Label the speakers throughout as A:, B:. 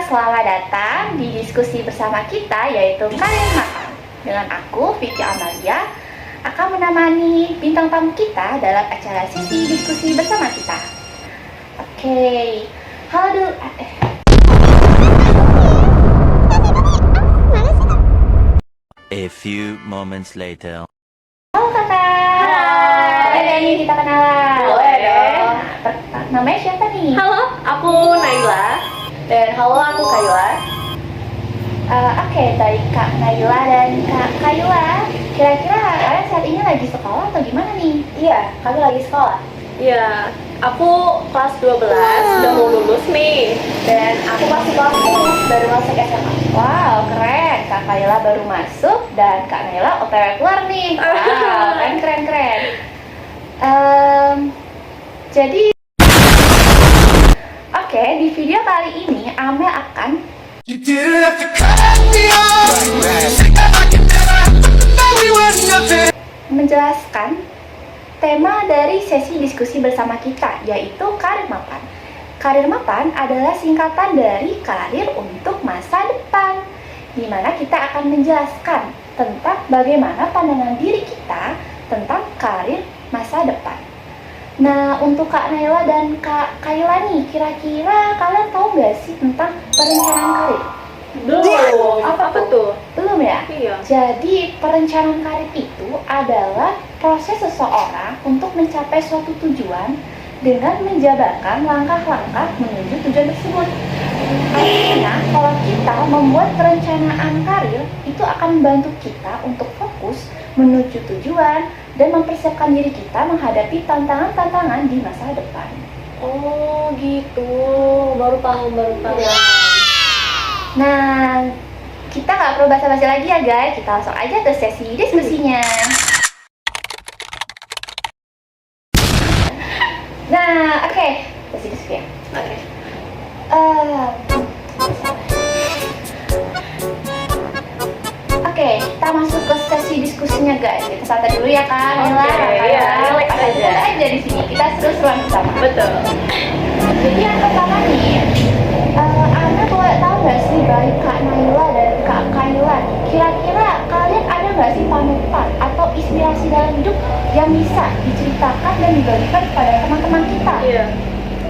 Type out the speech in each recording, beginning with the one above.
A: selamat datang di diskusi bersama kita yaitu Kalian Makan. Dengan aku, Vicky Amalia, akan menemani bintang tamu kita dalam acara sesi diskusi bersama kita. Oke, halo dulu.
B: A few moments later.
A: Halo kakak.
C: Hai.
A: Boleh nih kita kenalan.
C: Boleh dong.
A: Namanya siapa nih?
C: Halo, aku Naila. Dan halo, aku Kayla.
A: Oke, dari Kak Naila dan Kak Kayla. Kira-kira kalian saat ini lagi sekolah atau gimana nih?
C: Iya, kami lagi sekolah. Iya, aku kelas 12, udah mau lulus nih. Dan aku masih kelas 10, baru masuk SMA.
A: Wow, keren. Kak Kayla baru masuk dan Kak Naila OTW keluar nih. Wow, keren. Jadi, oke, di video kali ini Amel akan
D: You didn't have to cut me off. I can never know we were nothing.
A: menjelaskan tema dari sesi diskusi bersama kita, yaitu karir mapan. Karir mapan adalah singkatan dari karir untuk masa depan, di mana kita akan menjelaskan tentang bagaimana pandangan diri kita tentang karir masa depan. Nah, untuk Kak Naila dan Kak Kayla nih, kira-kira kalian tahu nggak sih tentang perencanaan karir?
C: Belum. Apa tuh?
A: Belum ya?
C: Iya.
A: Jadi, perencanaan karir itu adalah proses seseorang untuk mencapai suatu tujuan dengan menjabarkan langkah-langkah menuju tujuan tersebut. Artinya, kalau kita membuat perencanaan karir, itu akan membantu kita untuk fokus menuju tujuan dan mempersiapkan diri kita menghadapi tantangan-tantangan di masa depan.
C: Oh, gitu. Baru paham.
A: Nah, kita nggak perlu basa-basi lagi ya guys, kita langsung aja ke sesi diskusinya. Nah, oke, sesi diskusi ya.
C: Oke.
A: Oke, kita masuk ke sesi diskusinya guys. Kita santai dulu ya kan,
C: Oke, iya, relax aja.
A: aja di sini. Kita seru-seruan bersama.
C: Betul.
A: Jadi yang pertama nih, Anda boleh tahu nggak sih dari Kak Naila dan Kak Kayla, kira-kira kalian ada nggak sih panutan atau inspirasi dalam hidup yang bisa diceritakan dan dibagikan kepada teman-teman kita?
C: Iya.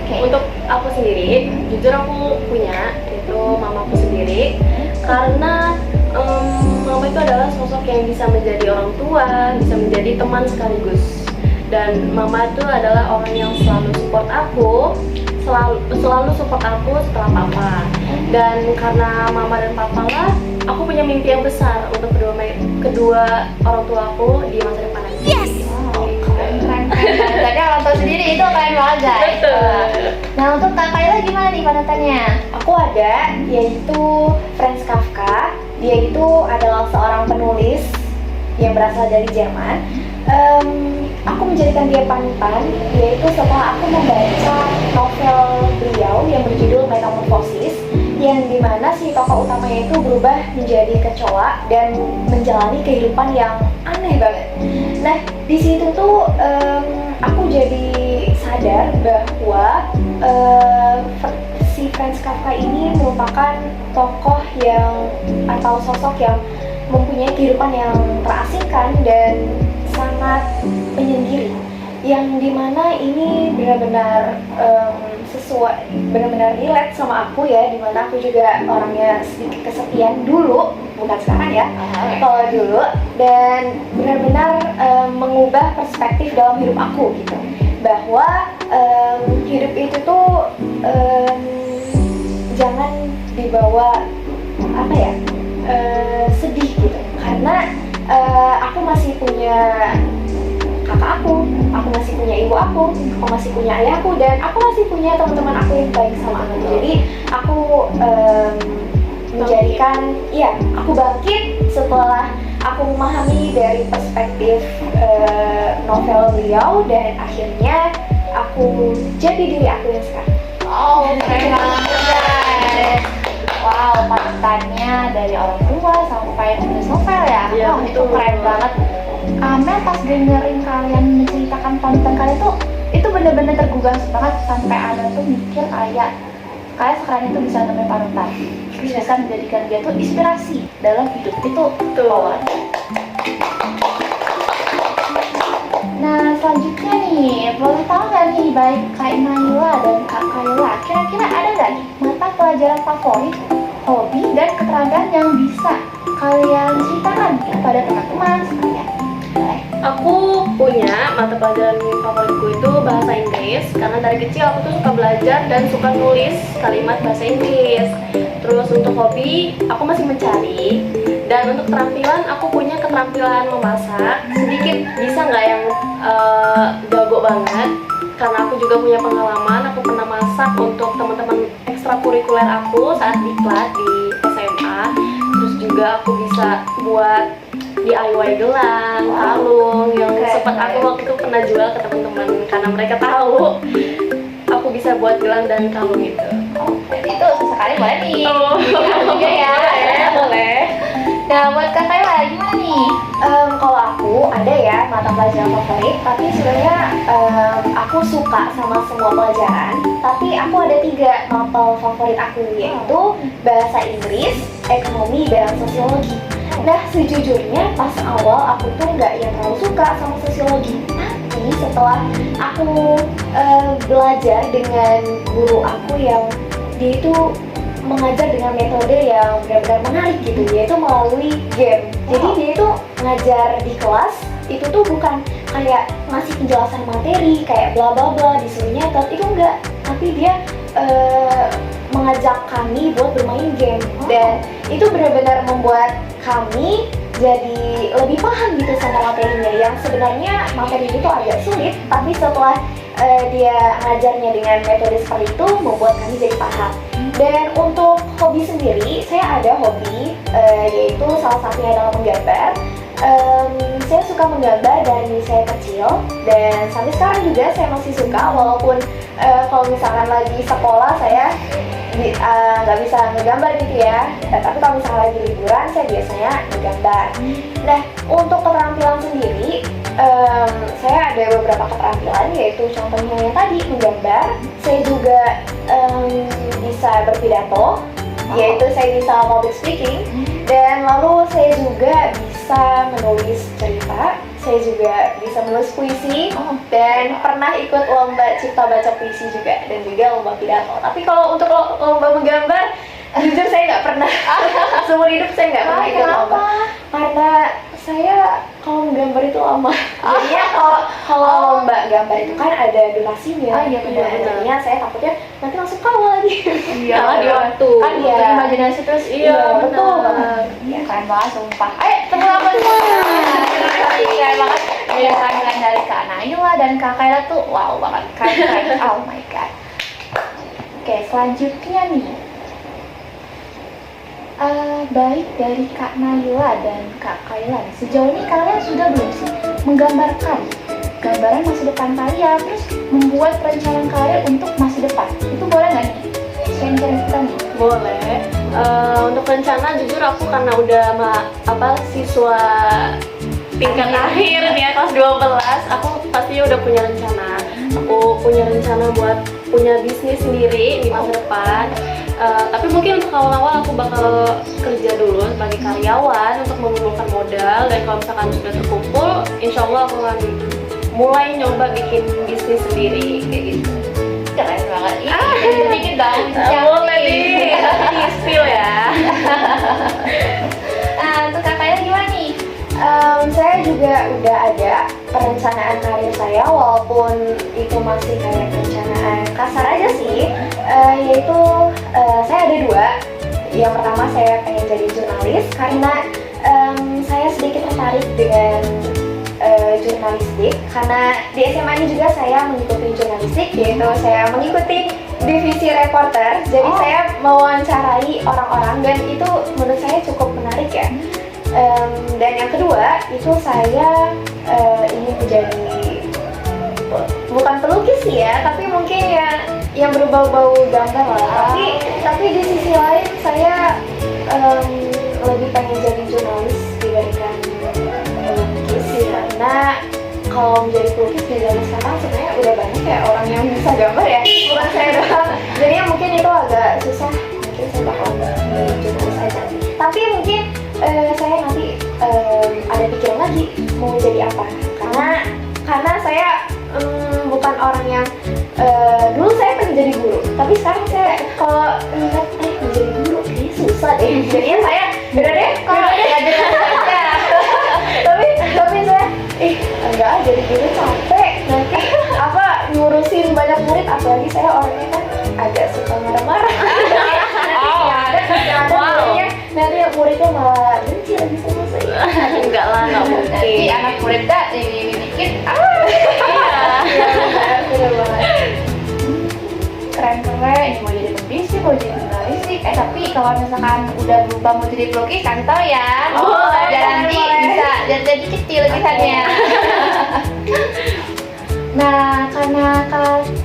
A: Oke.
C: Untuk aku sendiri, jujur aku punya, itu mamaku sendiri. Karena mama itu adalah sosok yang bisa menjadi orang tua, bisa menjadi teman sekaligus. Dan mama itu adalah orang yang selalu support aku, selalu support aku setelah papa. Dan karena mama dan papa lah, aku punya mimpi yang besar untuk kedua orang tua aku di masa depan nanti.
A: Yes. Wow, keren. Tadi orang tua sendiri itu keren banget guys.
C: Betul.
A: Nah, untuk Kak Kayla gimana nih panutannya?
E: Aku ada, yaitu Franz Kafka. Dia itu adalah seorang penulis yang berasal dari Jerman. Aku menjadikan dia panutan, yaitu setelah aku membaca novel beliau yang berjudul Metamorphosis, yang dimana si tokoh utamanya itu berubah menjadi kecoa dan menjalani kehidupan yang aneh banget. Nah, di situ tuh aku jadi sadar bahwa si Franz Kafka ini merupakan tokoh yang atau sosok yang mempunyai kehidupan yang terasingkan dan sangat penyendiri, yang dimana ini benar-benar sesuai, benar-benar relate sama aku ya, dimana aku juga orangnya sedikit kesepian dulu, bukan sekarang ya, kalau dulu, dan benar-benar mengubah perspektif dalam hidup aku gitu, bahwa hidup itu tuh jangan dibawa apa ya, sedih gitu, karena aku masih punya kakak aku masih punya ibu aku masih punya ayahku, dan aku masih punya teman-teman aku yang baik sama aku. Jadi aku menjadikan, iya, aku bangkit setelah aku memahami dari perspektif novel beliau, dan akhirnya aku jadi diri aku yang sekarang.
A: Oh, keren banget guys. Wow, panutannya dari orang tua sampai penulis novel ya.
C: Iya,
A: Wow, itu
C: betul.
A: keren banget. Amel pas dengerin kalian menceritakan panutan kalian tuh, itu bener-bener tergugah banget sampai Amel tuh mikir kayak kalian sekarang itu bisa nemuin panutan, terus bisa menjadikan dia tuh inspirasi dalam hidup itu power. Nah selanjutnya nih, boleh tahu nggak nih baik Kak Naila dan Kak Kayla, kira-kira ada nggak nih mata pelajaran favorit, hobi dan keterampilan yang bisa kalian ceritakan kepada teman-teman sekalian? Boleh?
C: Aku punya mata pelajaran favoritku itu bahasa Inggris, karena dari kecil aku tuh suka belajar dan suka nulis kalimat bahasa Inggris. Terus untuk hobi aku masih mencari, dan untuk keterampilan aku punya keterampilan memasak sedikit, bisa nggak yang jago banget, karena aku juga punya pengalaman. Aku pernah masak untuk teman-teman ekstrakurikuler aku saat diklat di SMA. Terus juga aku bisa buat DIY gelang, kalung yang sempat aku waktu itu pernah jual ke teman-teman karena mereka tahu aku bisa buat gelang dan kalung itu.
A: Oh, jadi itu sesekali boleh nih.
C: Oh,
A: juga ya.
C: boleh.
A: Nah buat Kak Kayla gimana nih?
E: Kalau aku ada ya mata pelajaran favorit, tapi sebenarnya aku suka sama semua pelajaran. Tapi aku ada 3 mata favorit aku, yaitu bahasa Inggris, ekonomi, dan sosiologi. Nah sejujurnya pas awal aku tuh nggak yang terlalu suka sama sosiologi. Tapi setelah aku belajar dengan guru aku yang dia itu mengajar dengan metode yang benar-benar menarik gitu, yaitu melalui game. Jadi dia itu ngajar di kelas itu tuh bukan kayak ngasih penjelasan materi kayak bla bla bla disuruh nyetet, itu enggak, tapi dia mengajak kami buat bermain game. Dan itu benar-benar membuat kami jadi lebih paham gitu sama materinya, yang sebenarnya materi itu agak sulit, tapi setelah dia ngajarnya dengan metode seperti itu membuat kami jadi paham. Dan untuk hobi sendiri, saya ada hobi yaitu salah satunya adalah menggambar. Saya suka menggambar dari saya kecil, dan sampai sekarang juga saya masih suka, walaupun kalau misalkan lagi sekolah saya nggak bisa ngegambar gitu ya. Tapi kalau misalkan lagi liburan saya biasanya ngegambar. Nah untuk keterampilan sendiri, saya ada beberapa keterampilan, yaitu contohnya yang tadi menggambar. Saya juga bisa berpidato, yaitu saya bisa public speaking, dan lalu saya juga bisa menulis cerita. Saya juga bisa menulis puisi, dan pernah ikut lomba cipta baca puisi juga, dan juga lomba pidato. Tapi kalau untuk lomba menggambar, jujur saya nggak pernah. Seumur hidup saya nggak pernah ikut lomba, karena saya kalau menggambar itu lama. Jadinya kalau lomba gambar itu kan ada durasinya.
A: Iya benar.
E: Jadinya saya takutnya nanti langsung kalah lagi.
C: Kalah di waktu.
A: Kan
E: Iya.
A: imajinasi terus.
C: Iya,
E: betul
C: benar.
E: banget.
A: Iya keren banget sumpah. Ayo tepuk tangan semua. Keren banget. Iya keterampilan dari Kak Naila dan Kak Kayla tuh wow banget, keren. Oh my god. Oke selanjutnya nih. Baik dari Kak Naila dan Kak Kayla, sejauh ini kalian sudah belum sih menggambarkan gambaran masa depan kalian, terus membuat perencanaan kalian untuk masa depan? Itu boleh nggak nih? Sharing kita nih.
C: Boleh. Untuk rencana jujur aku karena udah siswa tingkat akhir nih ya, kelas 12, aku pastinya udah punya rencana. Aku punya rencana buat punya bisnis sendiri di masa depan. Tapi mungkin untuk awal-awal aku bakal kerja dulu sebagai karyawan untuk mengumpulkan modal, dan kalau misalkan sudah terkumpul, insya Allah aku akan mulai nyoba bikin bisnis sendiri kayak gitu.
A: Keren banget. Dikit dong.
C: Boleh nih, di spill ya.
A: Untuk Kak Kayla gimana nih?
E: Saya juga udah ada perencanaan karir saya, walaupun itu masih kayak perencanaan kasar aja sih. Yaitu saya ada 2. Yang pertama saya pengen jadi jurnalis, karena saya sedikit tertarik dengan jurnalistik, karena di SMA ini juga saya mengikuti jurnalistik, yaitu saya mengikuti divisi reporter. Jadi saya mewawancarai orang-orang, dan itu menurut saya cukup menarik ya. Dan yang kedua itu saya ingin menjadi bukan pelukis sih ya, tapi mungkin ya yang berbau-bau gambar lah. Tapi di sisi lain saya lebih pengen jadi jurnalis dibandingkan pelukis, karena kalau menjadi pelukis di zaman sekarang sebenarnya udah banyak kayak orang yang bisa gambar ya, bukan saya doang. Jadinya mungkin itu agak susah. Mungkin saya bakal milih jurnalis aja. Tapi mungkin saya nanti ada pikiran lagi mau jadi apa. Karena saya bukan orang yang dulu saya pengen jadi guru, tapi sekarang saya kalau ingat menjadi guru kayaknya susah deh. Jadinya saya udah deh kalau ngajarin aja. tapi saya enggak jadi guru capek nanti apa ngurusin banyak murid, apalagi saya orangnya kan agak suka marah-marah. Nanti muridnya muridnya malah benci lagi sama saya.
C: Enggak lah, nggak mungkin.
A: Nanti anak murid dah ini dikit.
E: Bener banget.
A: Keren-keren, ini mau jadi pembisnis, mau jadi jurnalistik. Tapi kalau misalkan udah berubah mau jadi pelukis, kasih tau ya. Biar nanti bisa jadi kecil lukisannya. Nah, karena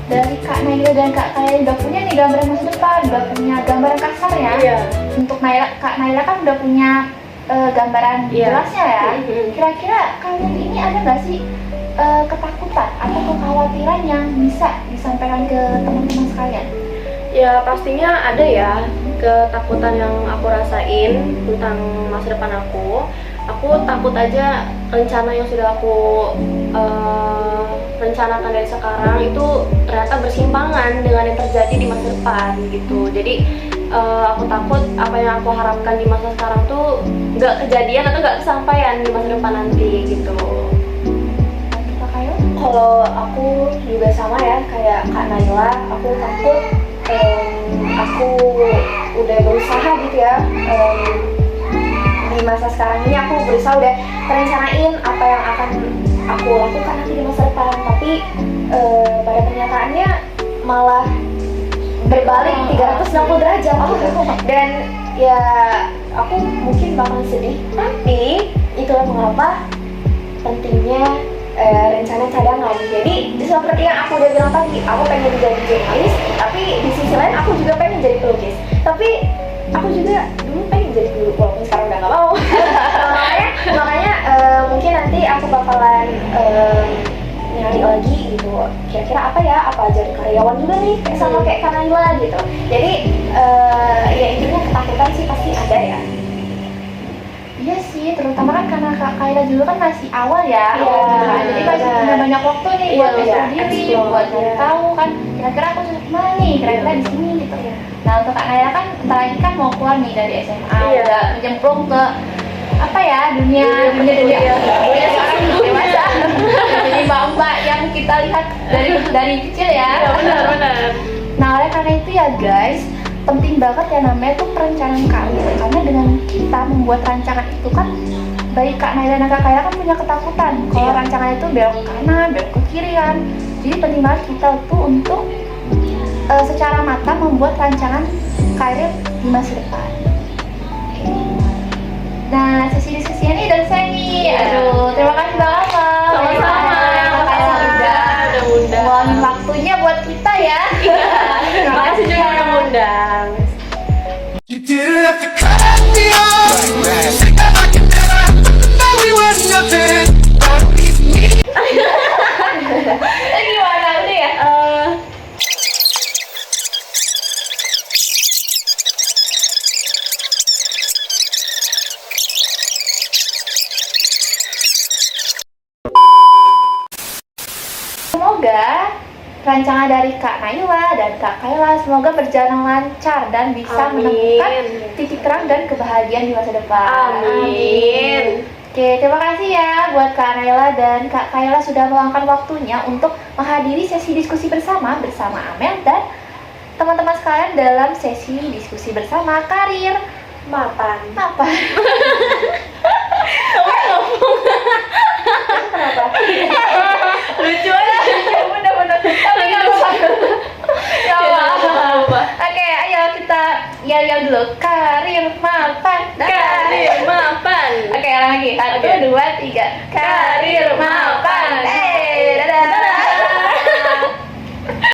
A: dari Kak Naila dan Kak Kaya udah punya nih gambaran masa depan, udah punya gambaran kasar ya.
C: Iya.
A: Untuk Kak Naila kan udah punya gambaran jelasnya ya. Kira-kira kalian ini ada nggak sih ketakutan atau kekhawatiran yang bisa disampaikan ke teman-teman sekalian?
C: Ya pastinya ada ya ketakutan yang aku rasain tentang masa depan aku. Aku takut aja rencana yang sudah aku rencanakan dari sekarang itu ternyata bersimpangan dengan yang terjadi di masa depan gitu. Jadi aku takut apa yang aku harapkan di masa sekarang tuh nggak kejadian atau nggak kesampaian di masa depan nanti gitu.
E: Kalau aku juga sama ya kayak Kak Naila, aku takut aku udah berusaha gitu ya di masa sekarang ini, aku berusaha udah merencanain apa yang akan aku lakukan nanti di masa depan, tapi pada kenyataannya malah berbalik 360 derajat gitu. Dan ya aku mungkin bakal sedih, tapi itulah mengapa pentingnya rencana cadangan. Jadi seperti yang aku udah bilang tadi, aku pengen jadi jurnalis, tapi di sisi lain aku juga pengen jadi pelukis. Tapi aku juga dulu pengen jadi guru, walaupun sekarang udah nggak mau. makanya mungkin nanti aku bakalan nyari lagi gitu. Kira-kira apa ya? Apa jadi karyawan juga nih, kayak sama kayak Kak Naila gitu. Jadi ya intinya ketakutan sih pasti ada ya.
A: Iya sih, terutama kan karena Kak Kaila juga kan masih awal ya.
E: Iya.
A: Jadi masih punya banyak waktu nih buat explore diri, buat cari tahu kan kira-kira aku suka kemana nih, kira-kira di sini gitu. Nah untuk Kak Naila kan bentar lagi kan mau keluar nih dari SMA, udah menjemplung ke apa ya dunia seorang dewasa. Jadi mbak-mbak yang kita lihat dari kecil ya.
C: Benar.
A: Nah oleh karena itu ya guys, penting banget ya namanya tuh perencanaan karir, karena dengan kita membuat rancangan itu kan baik Kak Naila dan Kak Kaya kan punya ketakutan kalau rancangan itu belok ke kanan, belok ke kiri kan. Jadi penting banget kita tuh untuk secara matang membuat rancangan karir di masa depan. Oke. Nah sesi diskusinya nih dari saya nih. Aduh terima kasih banget loh.
C: Sama-sama.
A: Udah meluangin waktunya buat kita ya.
C: Terima kasih juga udah ngundang.
D: You didn't have to cut me off. Say that I can never. That we were nothing. Don't leave me.
A: Gimana udah ya? Semoga rancangan dari Kak Naila dan Kak Kayla semoga berjalan lancar dan bisa menemukan titik terang dan kebahagiaan di masa depan.
C: Amin.
A: Oke, terima kasih ya buat Kak Naila dan Kak Kayla sudah meluangkan waktunya untuk menghadiri sesi diskusi bersama Amel dan teman-teman sekalian dalam sesi diskusi bersama karir
E: Mapan.
A: apa?
E: Kenapa?
C: Lucu aja.
A: Bener-bener. Tapi nggak apa-apa. Ya Allah. Oke, ayo kita yel-yel dulu. Karir mapan.
C: Karir mapan.
A: Oke, lagi. 1, 2, 3. Karir